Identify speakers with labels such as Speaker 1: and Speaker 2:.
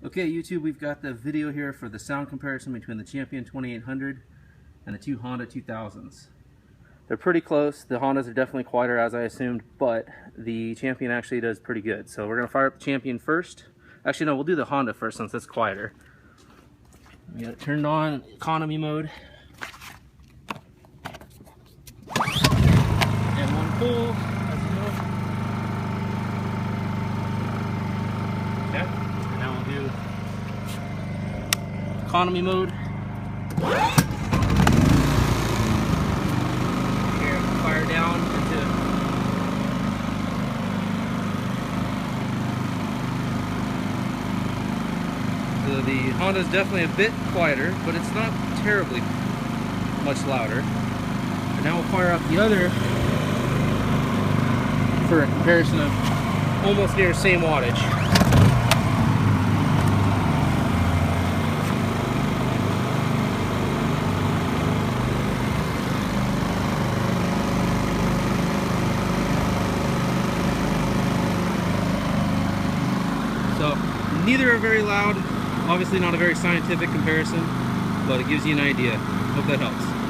Speaker 1: Okay, YouTube, we've got the video here for the sound comparison between the Champion 2800 and the two Honda 2000s. They're pretty close. The Hondas are definitely quieter, as I assumed, but the Champion actually does pretty good. So we're going to fire up the Champion first. Actually, no, we'll do the Honda first since it's quieter. We got it turned on economy mode. And one pull, as you know. Okay, and now we'll do economy mode. Here, fire down into so the Honda is definitely a bit quieter, but it's not terribly much louder. And now we'll fire up the other for a comparison of almost near the same wattage. So neither are very loud, obviously not a very scientific comparison, but it gives you an idea. Hope that helps.